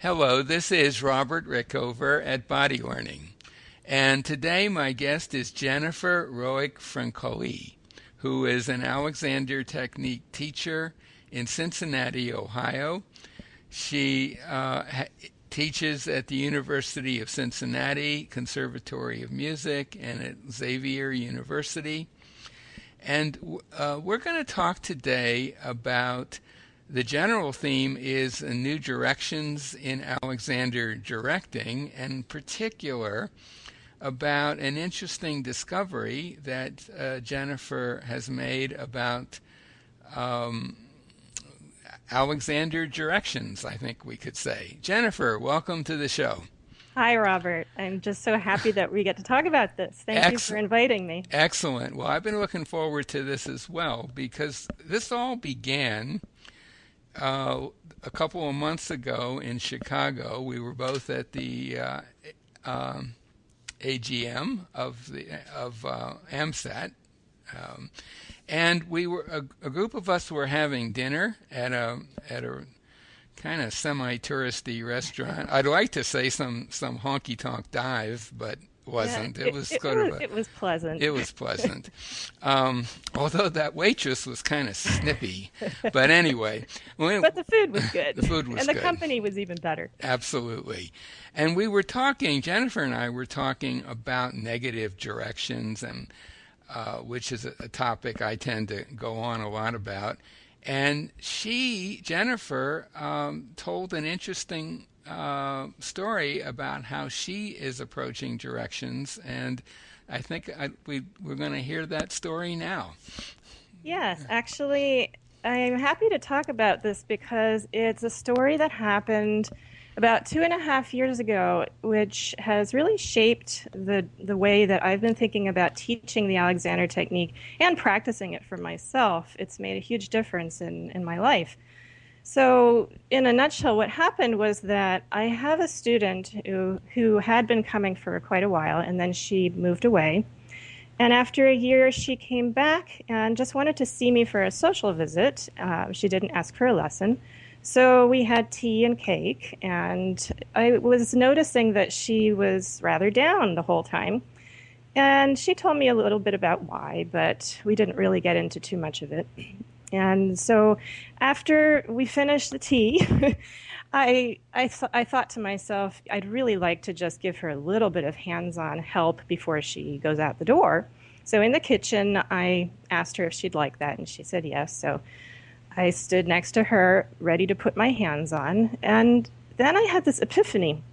Hello, this is Robert Rickover at Body Learning. And today my guest is Jennifer Roig Francoli, who is an Alexander Technique teacher in Cincinnati, Ohio. She teaches at the University of Cincinnati Conservatory of Music and at Xavier University. And we're going to talk today about the general theme is new directions in Alexander directing, and in particular about an interesting discovery that Jennifer has made about Alexander directions, I think we could say. Jennifer, welcome to the show. Hi, Robert. I'm just so happy that we get to talk about this. Thank you for inviting me. Excellent. Well, I've been looking forward to this as well, because this all began a couple of months ago in Chicago. We were both at the AGM of AMSAT, and we were a group of us were having dinner at a kind of semi-touristy restaurant. I'd like to say some honky-tonk dive, but wasn't. Yeah, it was pleasant. It was pleasant. Although that waitress was kind of snippy. But anyway. But the food was good. The food was good. And the company was even better. Absolutely. And we were talking, Jennifer and I were talking about negative directions, and which is a topic I tend to go on a lot about. And Jennifer, told an interesting story about how she is approaching directions, and I think we're going to hear that story now. Yes, actually, I'm happy to talk about this because it's a story that happened about 2.5 years ago, which has really shaped the way that I've been thinking about teaching the Alexander Technique and practicing it for myself. It's made a huge difference in my life. So in a nutshell, what happened was that I have a student who had been coming for quite a while, and then she moved away. And after a year, she came back and just wanted to see me for a social visit. She didn't ask for a lesson. So we had tea and cake, and I was noticing that she was rather down the whole time. And she told me a little bit about why, but we didn't really get into too much of it. And so after we finished the tea, I thought to myself, I'd really like to just give her a little bit of hands-on help before she goes out the door. So in the kitchen, I asked her if she'd like that, and she said yes. So I stood next to her, ready to put my hands on. And then I had this epiphany.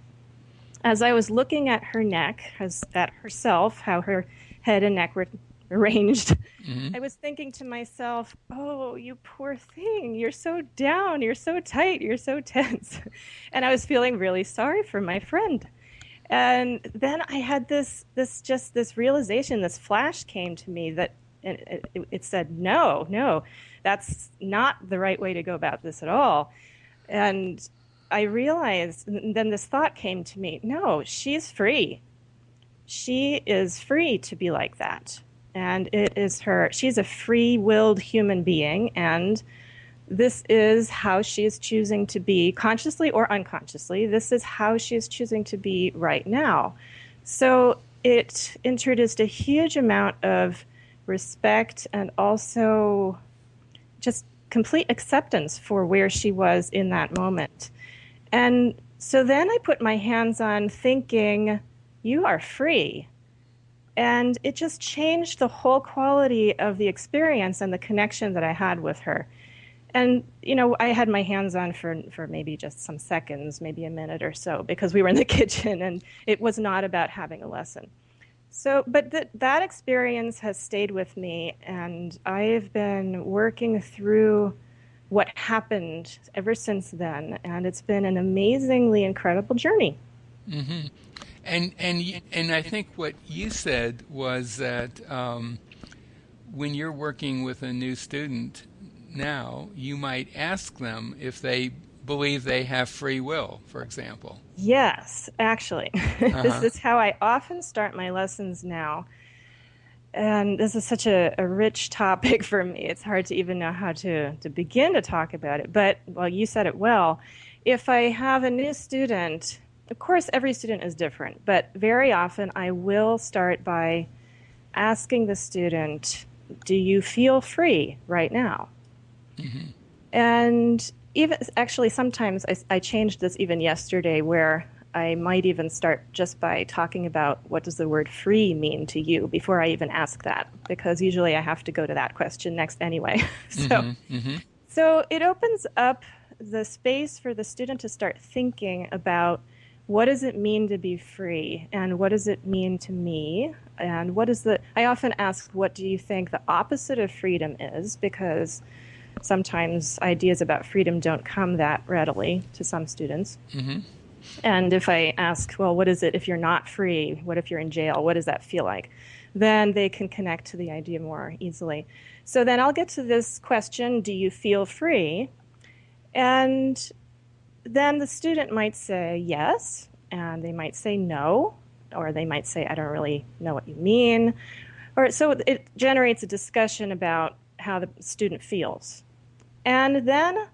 As I was looking at her neck, at herself, how her head and neck were arranged, mm-hmm. I was thinking to myself, oh, you poor thing. You're so down. You're so tight. You're so tense. And I was feeling really sorry for my friend. And then I had this realization, this flash came to me that it said, no, that's not the right way to go about this at all. And I realized, and then this thought came to me, no, she's free. She is free to be like that. And she's a free-willed human being, and this is how she is choosing to be, consciously or unconsciously. This is how she is choosing to be right now. So it introduced a huge amount of respect and also just complete acceptance for where she was in that moment. And so then I put my hands on thinking, you are free. And it just changed the whole quality of the experience and the connection that I had with her. And, I had my hands on for maybe just some seconds, maybe a minute or so, because we were in the kitchen and it was not about having a lesson. So, but that experience has stayed with me, and I've been working through what happened ever since then, and it's been an amazingly incredible journey. Mm-hmm. And I think what you said was that when you're working with a new student now, you might ask them if they believe they have free will, for example. Yes, actually. This is how I often start my lessons now. And this is such a rich topic for me. It's hard to even know how to begin to talk about it. But, well, you said it well. if I have a new student, of course, every student is different, but very often I will start by asking the student, do you feel free right now? Mm-hmm. And even actually, sometimes I changed this even yesterday, where I might even start just by talking about what does the word free mean to you before I even ask that, because usually I have to go to that question next anyway. Mm-hmm. Mm-hmm. So it opens up the space for the student to start thinking about what does it mean to be free, and what does it mean to me, and I often ask, what do you think the opposite of freedom is, because sometimes ideas about freedom don't come that readily to some students. Mm-hmm. And if I ask, well, what is it if you're not free? What if you're in jail? What does that feel like? Then they can connect to the idea more easily. So then I'll get to this question, do you feel free? And then the student might say yes, and they might say no, or they might say, I don't really know what you mean. Or so it generates a discussion about how the student feels. And then,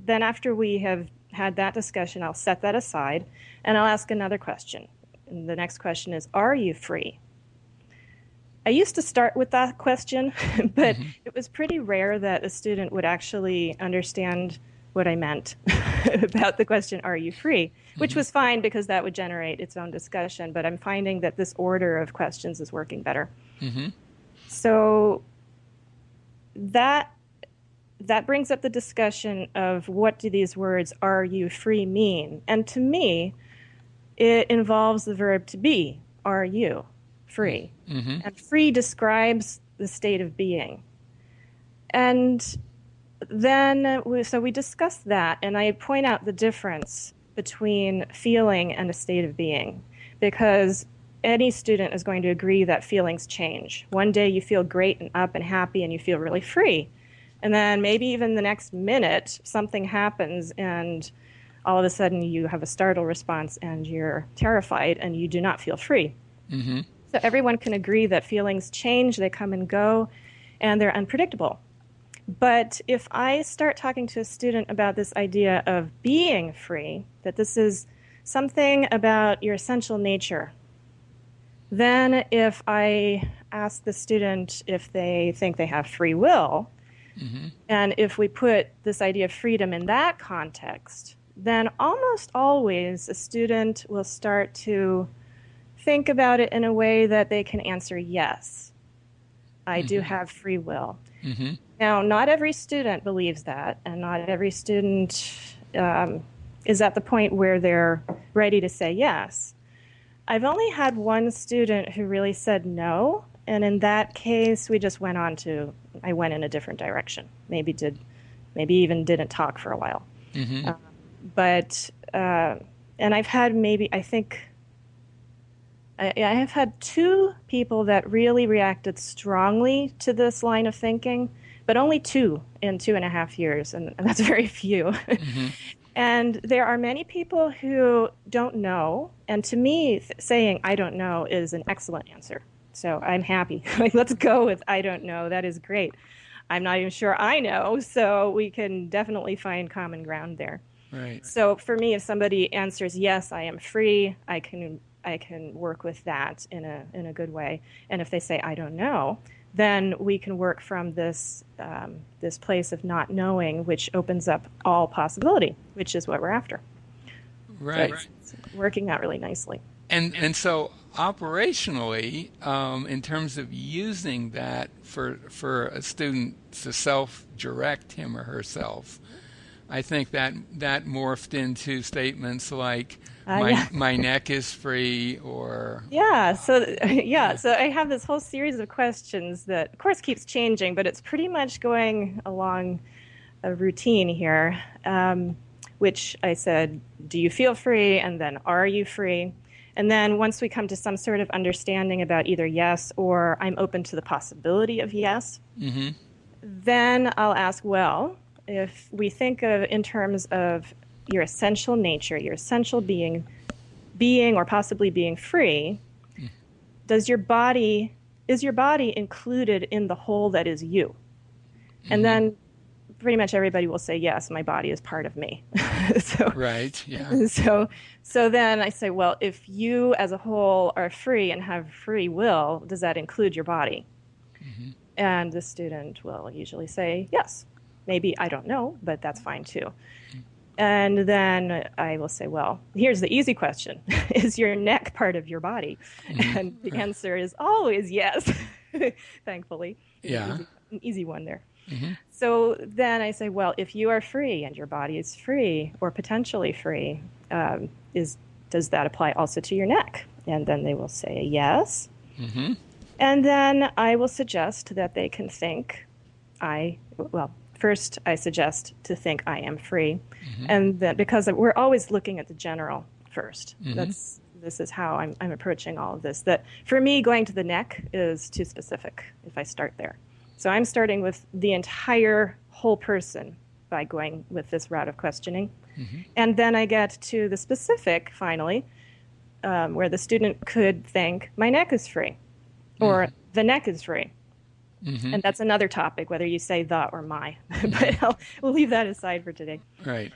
then after we have had that discussion, I'll set that aside, and I'll ask another question. And the next question is, are you free? I used to start with that question, but it was pretty rare that a student would actually understand what I meant about the question, are you free? Which was fine, because that would generate its own discussion, but I'm finding that this order of questions is working better. Mm-hmm. So that brings up the discussion of what do these words, are you free, mean? And to me, it involves the verb to be, are you free? Mm-hmm. And free describes the state of being. And then, we discuss that, and I point out the difference between feeling and a state of being, because any student is going to agree that feelings change. One day you feel great and up and happy and you feel really free. And then maybe even the next minute, something happens and all of a sudden you have a startle response and you're terrified and you do not feel free. Mm-hmm. So everyone can agree that feelings change, they come and go, and they're unpredictable. But if I start talking to a student about this idea of being free, that this is something about your essential nature, then if I ask the student if they think they have free will, Mm-hmm. and if we put this idea of freedom in that context, then almost always a student will start to think about it in a way that they can answer yes, I do have free will. Mm-hmm. Now, not every student believes that, and not every student is at the point where they're ready to say yes. I've only had one student who really said no, and in that case, we just I went in a different direction. Maybe even didn't talk for a while. Mm-hmm. And I've had I have had two people that really reacted strongly to this line of thinking, but only two in 2.5 years, and that's very few. Mm-hmm. And there are many people who don't know, and to me, saying I don't know is an excellent answer. So I'm happy. Let's go with I don't know. That is great. I'm not even sure I know, so we can definitely find common ground there. Right. So for me, if somebody answers yes, I am free, I can work with that in a good way. And if they say I don't know, then we can work from this place of not knowing, which opens up all possibility, which is what we're after. Right. So it's working out really nicely. And so operationally, in terms of using that for a student to self-direct him or herself, I think that morphed into statements like my neck is free, or so I have this whole series of questions that of course keeps changing, but it's pretty much going along a routine here, which I said, do you feel free, and then are you free? And then once we come to some sort of understanding about either yes or I'm open to the possibility of yes, mm-hmm. then I'll ask, well, if we think of in terms of your essential nature, your essential being or possibly being free, is your body included in the whole that is you? Mm-hmm. And then pretty much everybody will say, yes, my body is part of me. So, Right. Yeah. so then I say, well, if you as a whole are free and have free will, does that include your body? Mm-hmm. And the student will usually say, yes. Maybe, I don't know, but that's fine too. And then I will say, well, here's the easy question. Is your neck part of your body? Mm-hmm. And the answer is always yes, thankfully. Yeah. An easy one there. Mm-hmm. So then I say, well, if you are free and your body is free or potentially free, does that apply also to your neck? And then they will say yes. Mm-hmm. And then I will suggest that they can think, first I suggest to think I am free. Mm-hmm. And that because we're always looking at the general first. Mm-hmm. This is how I'm approaching all of this. That for me, going to the neck is too specific if I start there. So I'm starting with the entire whole person by going with this route of questioning. Mm-hmm. And then I get to the specific, finally, where the student could think, my neck is free, or the neck is free. Mm-hmm. And that's another topic, whether you say the or my. But we'll leave that aside for today. Right.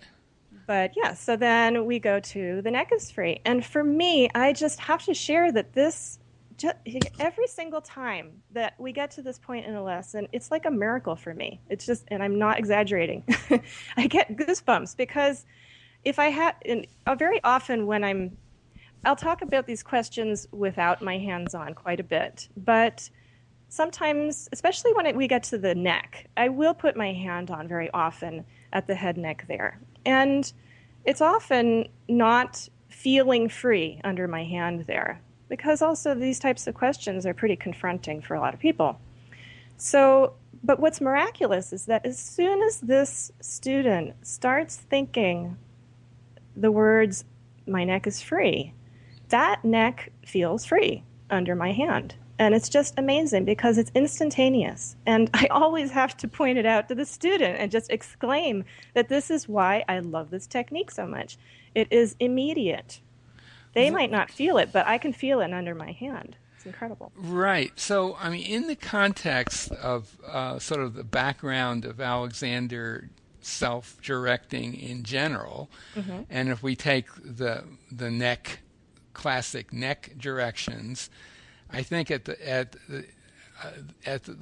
But yeah, so then we go to the neck is free. And for me, I just have to share that every single time that we get to this point in a lesson, it's like a miracle for me. It's just, and I'm not exaggerating, I get goosebumps because very often when I'll talk about these questions without my hands on quite a bit, but sometimes, especially when we get to the neck, I will put my hand on very often at the head neck there. And it's often not feeling free under my hand there, because also these types of questions are pretty confronting for a lot of people. So, but what's miraculous is that as soon as this student starts thinking the words, my neck is free, that neck feels free under my hand. And it's just amazing because it's instantaneous. And I always have to point it out to the student and just exclaim that this is why I love this technique so much. It is immediate. They might not feel it, but I can feel it under my hand. It's incredible. Right. So, I mean, in the context of sort of the background of Alexander self-directing in general, mm-hmm. and if we take the classic neck directions, I think at the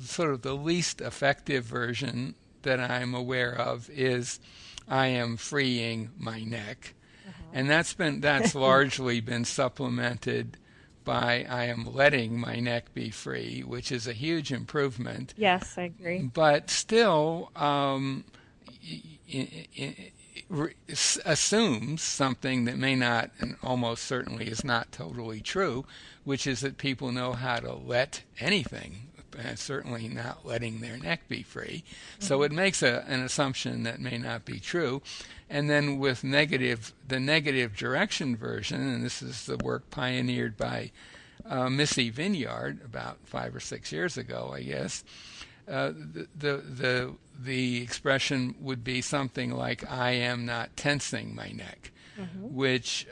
sort of the least effective version that I'm aware of is I am freeing my neck. And that's largely been supplemented by I am letting my neck be free, which is a huge improvement. Yes, I agree. But still assumes something that may not, and almost certainly is not totally true, which is that people know how to let anything, certainly not letting their neck be free. Mm-hmm. So it makes an assumption that may not be true. And then with the negative direction version, and this is the work pioneered by Missy Vinyard about 5 or 6 years ago, I guess, the expression would be something like, I am not tensing my neck, mm-hmm. which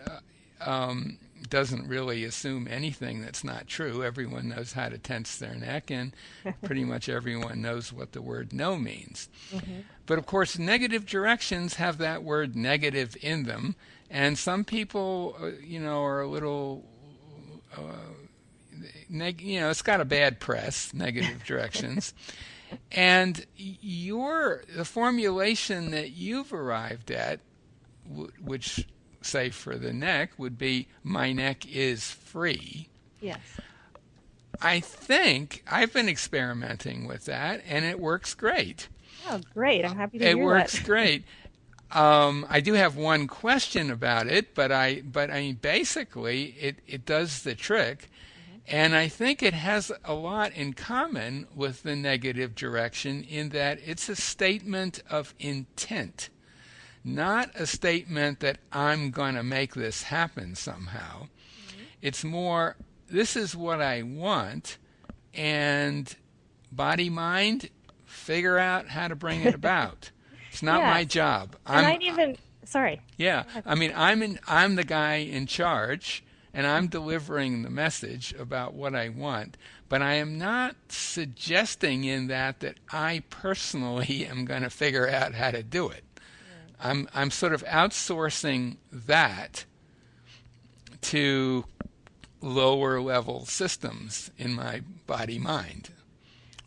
doesn't really assume anything that's not true. Everyone knows how to tense their neck, and pretty much everyone knows what the word no means. Mm-hmm. But of course, negative directions have that word negative in them, and some people, are a little, it's got a bad press, negative directions. And the formulation that you've arrived at, which, say for the neck, would be my neck is free. Yes. I think I've been experimenting with that, and it works great. Oh, great. I'm happy to hear that. It works great. I do have one question about it, but I mean, basically, it does the trick. And I think it has a lot in common with the negative direction in that it's a statement of intent, not a statement that I'm going to make this happen somehow. Mm-hmm. It's more, this is what I want, and body, mind, figure out how to bring it about. It's not my job. Sorry. Yeah, I mean, I'm the guy in charge. and I'm delivering the message about what I want, but I am not suggesting in that I personally am going to figure out how to do it. I'm sort of outsourcing that to lower level systems in my body mind.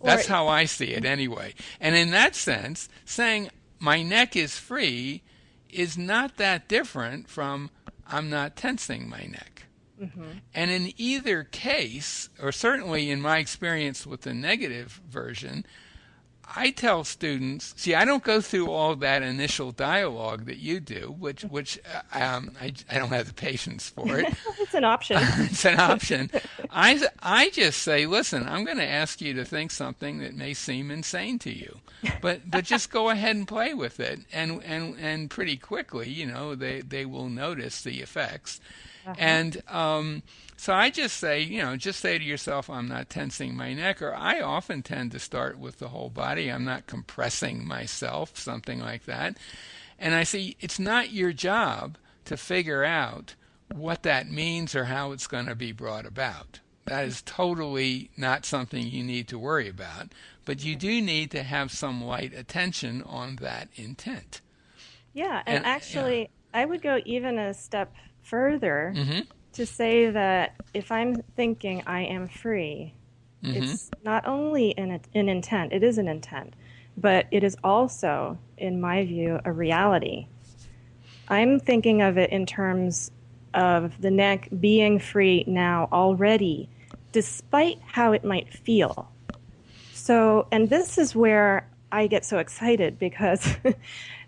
That's how I see it anyway. And in that sense, saying my neck is free is not that different from I'm not tensing my neck. And in either case, or certainly in my experience with the negative version, I tell students, see, I don't go through all that initial dialogue that you do, which I don't have the patience for it. It's an option. It's an option. I just say, listen, I'm going to ask you to think something that may seem insane to you, but just go ahead and play with it, and pretty quickly, they will notice the effects. And so I just say, just say to yourself, I'm not tensing my neck, or I often tend to start with the whole body. I'm not compressing myself, something like that. And I say, it's not your job to figure out what that means or how it's going to be brought about. That is totally not something you need to worry about. But you do need to have some light attention on that intent. Yeah, and actually, I would go even a step further to say that if I'm thinking I am free, it's not only an intent, it is an intent, but it is also, in my view, a reality. I'm thinking of it in terms of the neck being free now already, despite how it might feel. So, and this is where I get so excited, because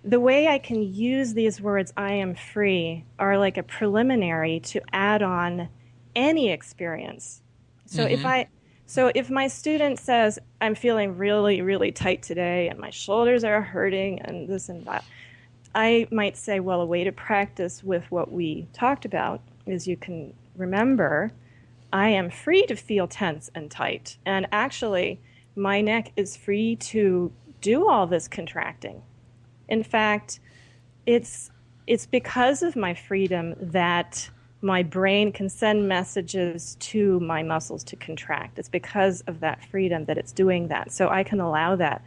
the way I can use these words, I am free, are like a preliminary to add on any experience. So if my student says, I'm feeling really, really tight today and my shoulders are hurting and this and that, I might say, well, a way to practice with what we talked about is you can remember, I am free to feel tense and tight. And actually, my neck is free to do all this contracting. In fact, it's because of my freedom that my brain can send messages to my muscles to contract. It's because of that freedom that it's doing that. So I can allow that.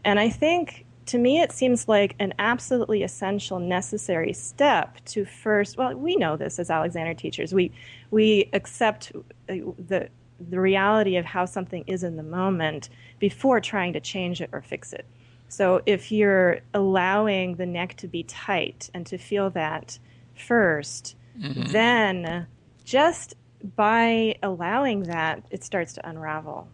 And I think, to me, it seems like an absolutely essential, necessary step to first, well, we know this as Alexander teachers. We accept the reality of how something is in the moment before trying to change it or fix it. So if you're allowing the neck to be tight and to feel that first, then just by allowing that, it starts to unravel.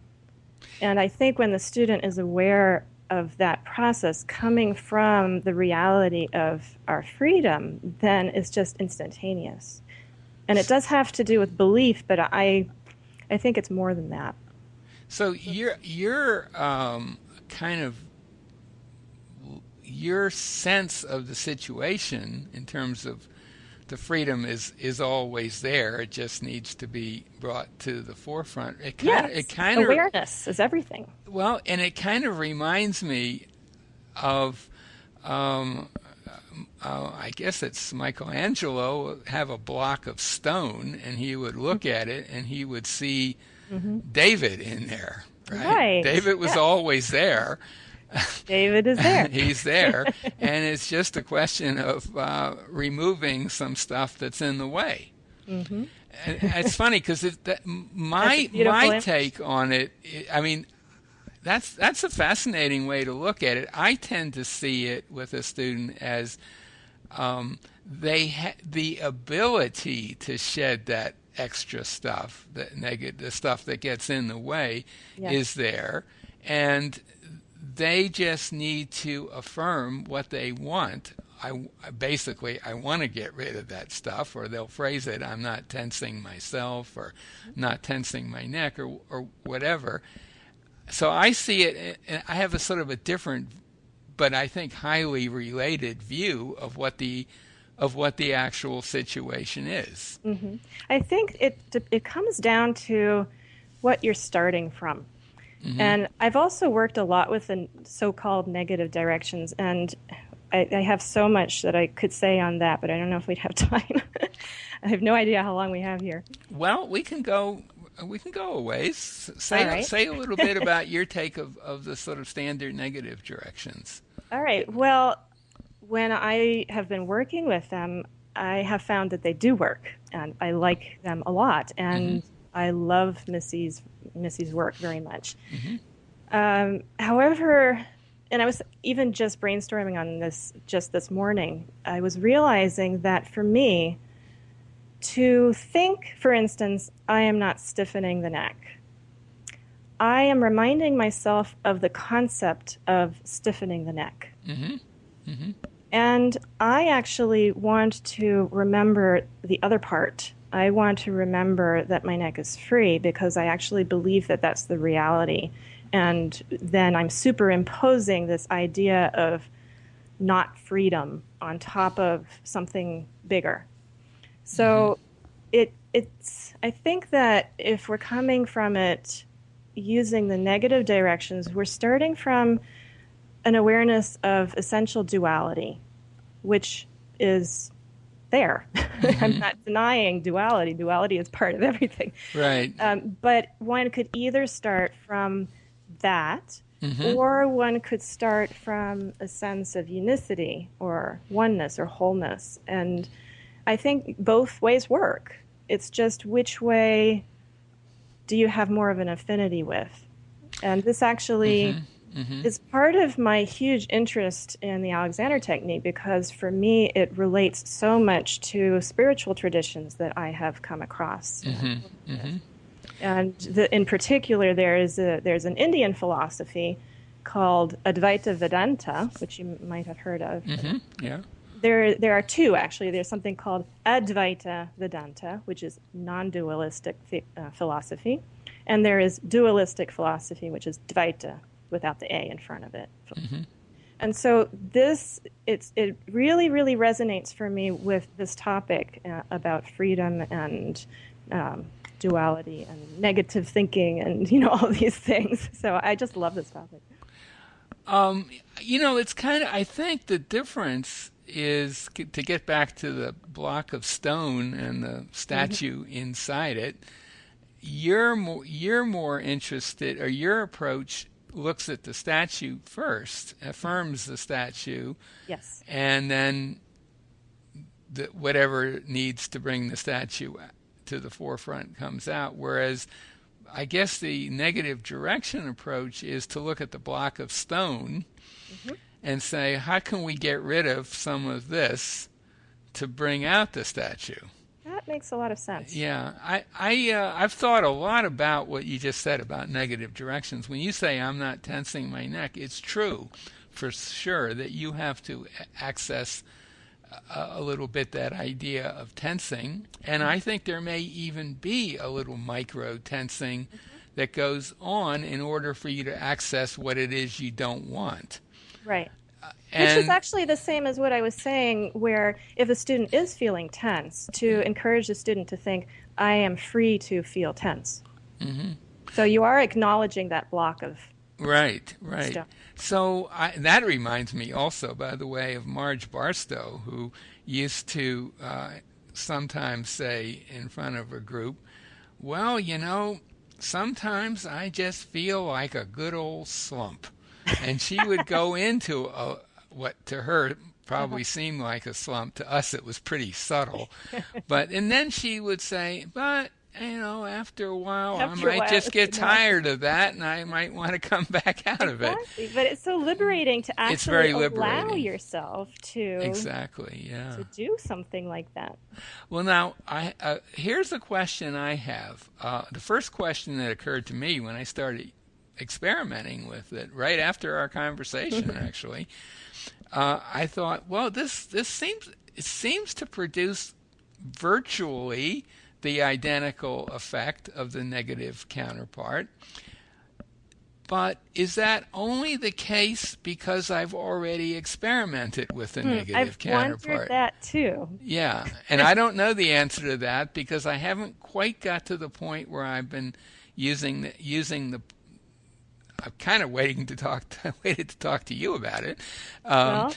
And I think when the student is aware of that process coming from the reality of our freedom, then it's just instantaneous. And it does have to do with belief, but I think it's more than that. So you're kind of, your sense of the situation in terms of the freedom is always there. It just needs to be brought to the forefront. Awareness is everything. Well, and it kind of reminds me of, I guess it's Michelangelo, have a block of stone, and he would look at it, and he would see David in there. Right. David was always there. David is there. He's there, and it's just a question of removing some stuff that's in the way. And it's funny because my take on it, I mean, that's a fascinating way to look at it. I tend to see it with a student as the ability to shed that extra stuff, the stuff that gets in the way, is there, and they just need to affirm what they want. I want to get rid of that stuff, or they'll phrase it, I'm not tensing myself, or not tensing my neck, or whatever. So I see it, and I have a sort of a different, but I think highly related view of what the actual situation is. I think it comes down to what you're starting from. And I've also worked a lot with the so-called negative directions, and I have so much that I could say on that, but I don't know if we'd have time. I have no idea how long we have here. Well, we can go. We can go a ways. All right. Say a little bit about your take of the sort of standard negative directions. All right. Well, when I have been working with them, I have found that they do work, and I like them a lot, and I love Missy's work very much. However, and I was even just brainstorming on this just this morning, I was realizing that for me, to think, for instance, I am not stiffening the neck, I am reminding myself of the concept of stiffening the neck. And I actually want to remember the other part. I want to remember that my neck is free because I actually believe that that's the reality. And then I'm superimposing this idea of not freedom on top of something bigger. So it's I think that if we're coming from it using the negative directions, we're starting from an awareness of essential duality, which is there. I'm not denying duality. Duality is part of everything. Right. But one could either start from that, or one could start from a sense of unicity or oneness or wholeness. And I think both ways work. It's just which way do you have more of an affinity with? And this actually is part of my huge interest in the Alexander technique, because for me it relates so much to spiritual traditions that I have come across. And in particular, there's an Indian philosophy called Advaita Vedanta, which you might have heard of. Yeah. There are two, actually. There's something called Advaita Vedanta, which is non-dualistic philosophy, and there is dualistic philosophy, which is Dvaita, without the A in front of it. And so it really, really resonates for me with this topic about freedom and duality and negative thinking and, all these things. So I just love this topic. It's kind of, I think the difference is, to get back to the block of stone and the statue inside it, you're more interested, or your approach looks at the statue first, affirms the statue, yes, and then whatever needs to bring the statue to the forefront comes out. Whereas I guess the negative direction approach is to look at the block of stone and say, how can we get rid of some of this to bring out the statue? That makes a lot of sense. Yeah, I've thought a lot about what you just said about negative directions. When you say I'm not tensing my neck, it's true for sure that you have to access a little bit that idea of tensing. And I think there may even be a little micro tensing that goes on in order for you to access what it is you don't want. Right. Which is actually the same as what I was saying, where if a student is feeling tense, to encourage the student to think, I am free to feel tense. So you are acknowledging that block of Right. stuff. So that reminds me also, by the way, of Marge Barstow, who used to sometimes say in front of a group, well, sometimes I just feel like a good old slump. And she would go into what to her probably seemed like a slump. To us, it was pretty subtle. And then she would say, but, after a while, I might just get tired of that, and I might want to come back out of it. But it's so liberating to actually it's very allow liberating. yourself to to do something like that. Well, now, here's a question I have. The first question that occurred to me when I started experimenting with it, right after our conversation, actually, I thought, well, this seems to produce virtually the identical effect of the negative counterpart. But is that only the case because I've already experimented with the negative counterpart? I've wondered that too. Yeah, and I don't know the answer to that because I haven't quite got to the point where I've been using the I'm kind of waited to talk to you about it, Well,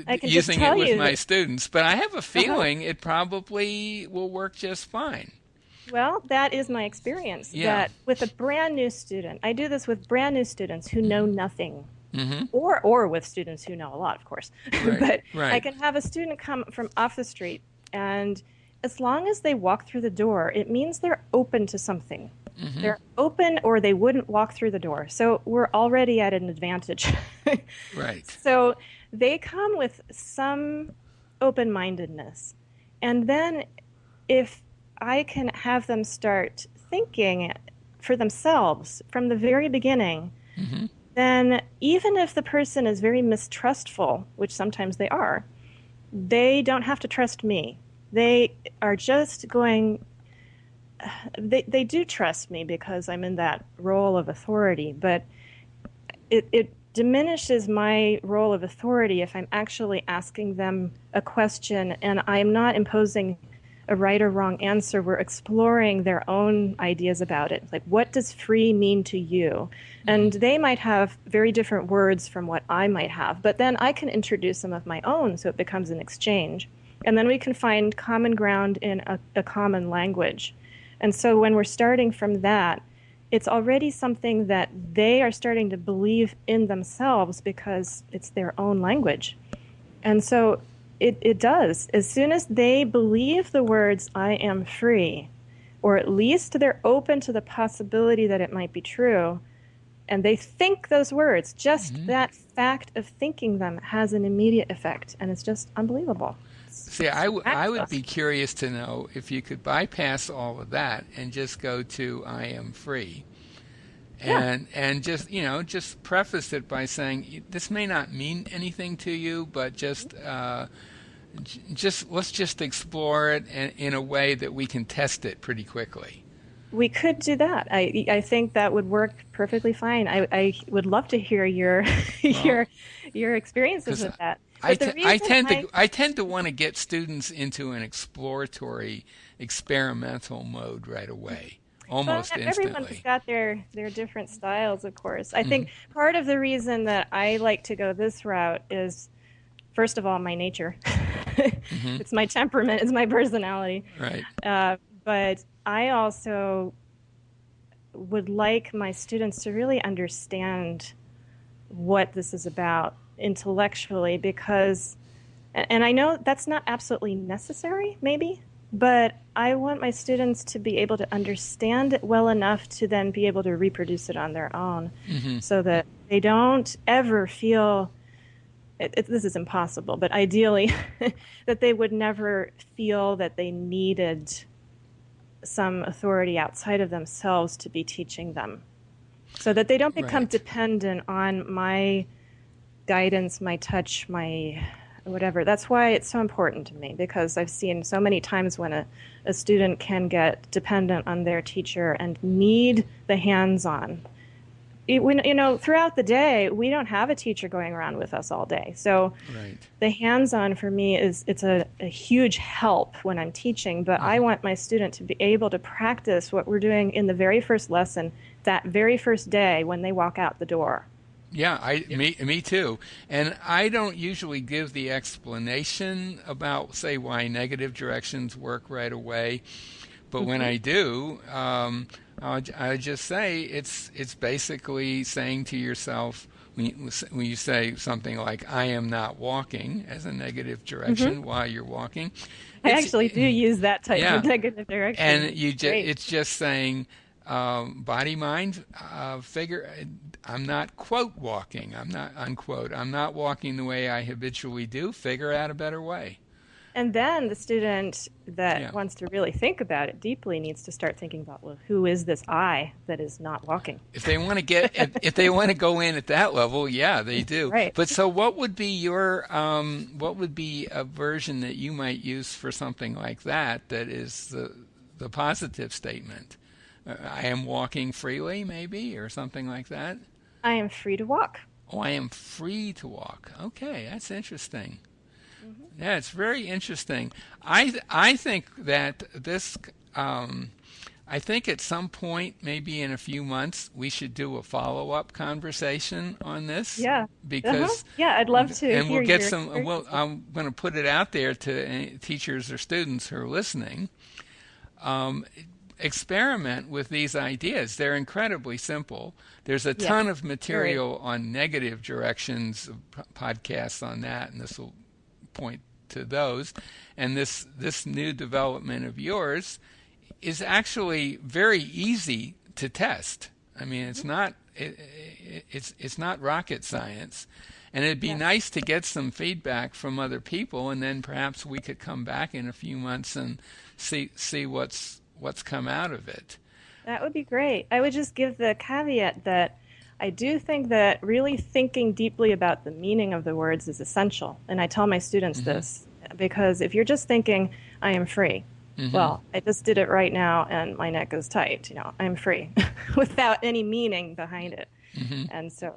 I can just using it tell with you my that. students. But I have a Uh-huh. feeling it probably will work just fine. Well, that is my experience. Yeah. That with a brand new student, I do this with brand new students who know nothing, Mm-hmm. or with students who know a lot, of course. Right. But I Right. can have a student come from off the street, and as long as they walk through the door, it means they're open to something. Mm-hmm. They're open, or they wouldn't walk through the door. So we're already at an advantage. Right. So they come with some open mindedness. And then if I can have them start thinking for themselves from the very beginning, Mm-hmm. then even if the person is very mistrustful, which sometimes they are, they don't have to trust me. They are just going, they do trust me because I'm in that role of authority, but it diminishes my role of authority if I'm actually asking them a question and I'm not imposing a right or wrong answer. We're exploring their own ideas about it. Like, what does free mean to you? And they might have very different words from what I might have, but then I can introduce some of my own so it becomes an exchange. And then we can find common ground in a common language. And so when we're starting from that, it's already something that they are starting to believe in themselves because it's their own language. And so it does. As soon as they believe the words, I am free, or at least they're open to the possibility that it might be true, and they think those words, just Mm-hmm. that fact of thinking them has an immediate effect. And it's just unbelievable. See, It's I would miraculous. be curious to know if you could bypass all of that and just go to I am free. Yeah. And just just preface it by saying this may not mean anything to you, but just let's just explore it in a way that we can test it pretty quickly. We could do that. I think that would work perfectly fine. I would love to hear your Well, your your experiences because with that. But the reason I tend to want to get students into an exploratory, experimental mode right away, well, almost everyone's instantly. got their different styles, of course. I Hmm. think part of the reason that I like to go this route is, first of all, my nature. Hmm. It's my temperament, it's my personality. Right. But I also would like my students to really understand what this is about intellectually because, and I know that's not absolutely necessary, maybe, but I want my students to be able to understand it well enough to then be able to reproduce it on their own Hmm. so that they don't ever feel this is impossible, but ideally, that they would never feel that they needed some authority outside of themselves to be teaching them so that they don't become Right. dependent on my guidance, my touch, my whatever. That's why it's so important to me because I've seen so many times when a student can get dependent on their teacher and need the hands on. When, throughout the day, we don't have a teacher going around with us all day. So Right. the hands-on for me it's a huge help when I'm teaching, but I want my student to be able to practice what we're doing in the very first lesson, that very first day when they walk out the door. Yeah, me too. And I don't usually give the explanation about, say, why negative directions work right away. But when Hmm. I do, I just say it's basically saying to yourself when you say something like "I am not walking" as a negative Hmm. direction while you're walking, I it's actually do use that type yeah, of negative direction. and It's great. it's just saying body mind figure. I'm not quote walking. I'm not unquote. I'm not walking the way I habitually do. Figure out a better way. And then the student that Yeah. wants to really think about it deeply needs to start thinking about, well, who is this I that is not walking? If they want to if they want to go in at that level, yeah, they do. Right. But so, what would be your what would be a version that you might use for something like that? That is the positive statement. I am walking freely, maybe, or something like that. I am free to walk. Oh, I am free to walk. Okay, that's interesting. Hmm. Yeah, it's very interesting. I think that this I think at some point, maybe in a few months, we should do a follow-up conversation on this Yeah. Uh-huh. because, Yeah, I'd love to and we'll hear get your some, well, experiences. I'm going to put it out there to teachers or students who are listening. Um, Experiment with these ideas. They're incredibly simple. There's a Yes. ton of Very. material on negative directions, podcasts on that, and this will point to those. And this new development of yours is actually very easy to test. I mean, it's not rocket science, and it'd be Yes. nice to get some feedback from other people, and then perhaps we could come back in a few months and see what's come out of it. That would be great. I would just give the caveat that I do think that really thinking deeply about the meaning of the words is essential. And I tell my students Hmm. this because if you're just thinking, I am free, Hmm. well, I just did it right now and my neck is tight, I'm free without any meaning behind it. Hmm. And so,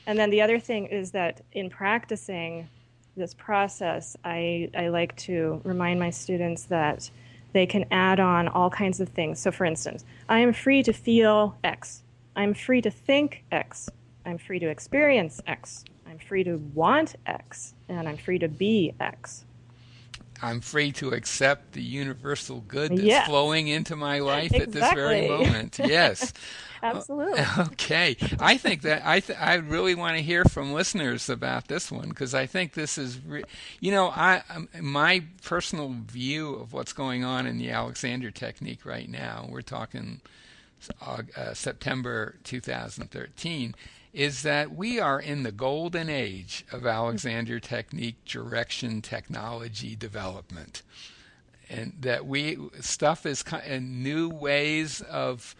and then the other thing is that in practicing this process, I like to remind my students that they can add on all kinds of things. So, for instance, I am free to feel X. I'm free to think X. I'm free to experience X. I'm free to want X. And I'm free to be X. I'm free to accept the universal good that's Yes, flowing into my life at this very exactly. moment. Yes. Absolutely. Okay. I think that I really want to hear from listeners about this one because I think this is, my personal view of what's going on in the Alexander Technique right now. We're talking September 2013. Is that we are in the golden age of Alexander Technique direction technology development, and that stuff is and new ways of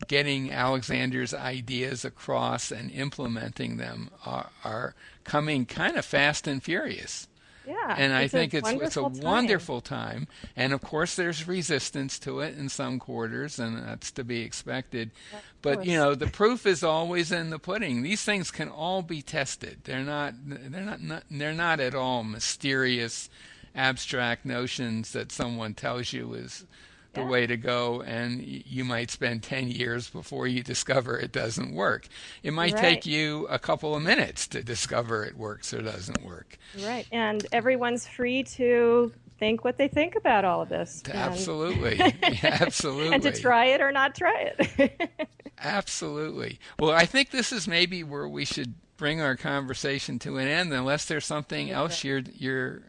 getting Alexander's ideas across and implementing them are coming kind of fast and furious. Yeah, And I it's a think it's a wonderful time. wonderful time. And of course, there's resistance to it in some quarters, and that's to be expected. Of But course. the proof is always in the pudding. These things can all be tested. They're not at all mysterious, abstract notions that someone tells you is the Yeah, way to go, and you might spend 10 years before you discover it doesn't work. It might take right. you a couple of minutes to discover it works or doesn't work. Right. And everyone's free to think what they think about all of this and Absolutely. and to Absolutely. try it or not try it. Absolutely. Well, I think this is maybe where we should bring our conversation to an end unless there's something Okay. else you're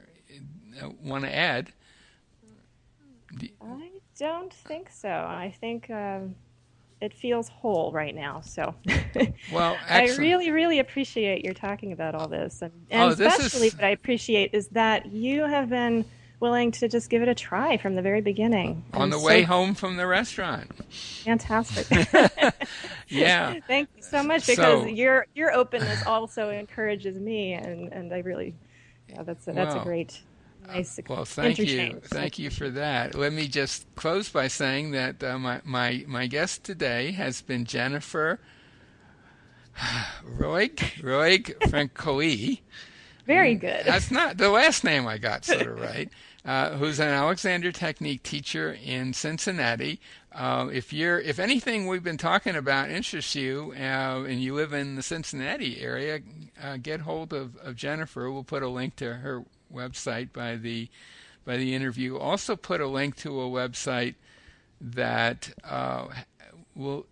want to add. I don't think so. I think it feels whole right now. So Well, I excellent. really, really appreciate your talking about all this. And Oh, this especially is what I appreciate is that you have been willing to just give it a try from the very beginning. on And the so way home from the restaurant. fantastic. Yeah. Thank you so much because So, your openness also encourages me, and I really, yeah, that's a well, great, nice well, thank you. interchange. So Thank you for that. Let me just close by saying that my guest today has been Jennifer Roig Francoi. very good. That's not the last name I got sort of right. Who's an Alexander Technique teacher in Cincinnati. If anything we've been talking about interests you, and you live in the Cincinnati area, get hold of Jennifer. We'll put a link to her website by the interview. Also, put a link to a website that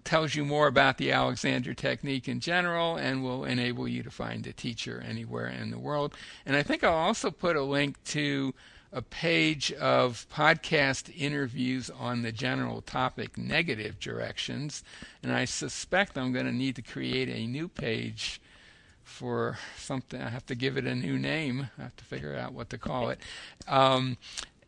tells you more about the Alexander Technique in general and will enable you to find a teacher anywhere in the world. And I think I'll also put a link to a page of podcast interviews on the general topic negative directions. And I suspect I'm going to need to create a new page for something. I have to give it a new name. I have to figure out what to call it. Um,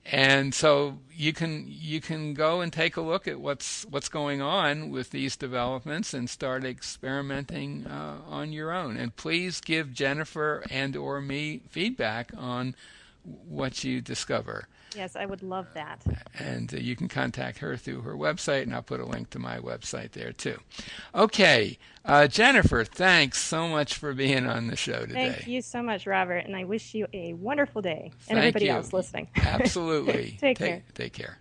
and so you can go and take a look at what's going on with these developments and start experimenting on your own. And please give Jennifer and or me feedback on what you discover. Yes, I would love that. And you can contact her through her website, and I'll put a link to my website there too. Okay, Jennifer, thanks so much for being on the show Thank today. you so much, Robert, and I wish you a wonderful day and Thank everybody you. else listening. Absolutely. Take care. Take care.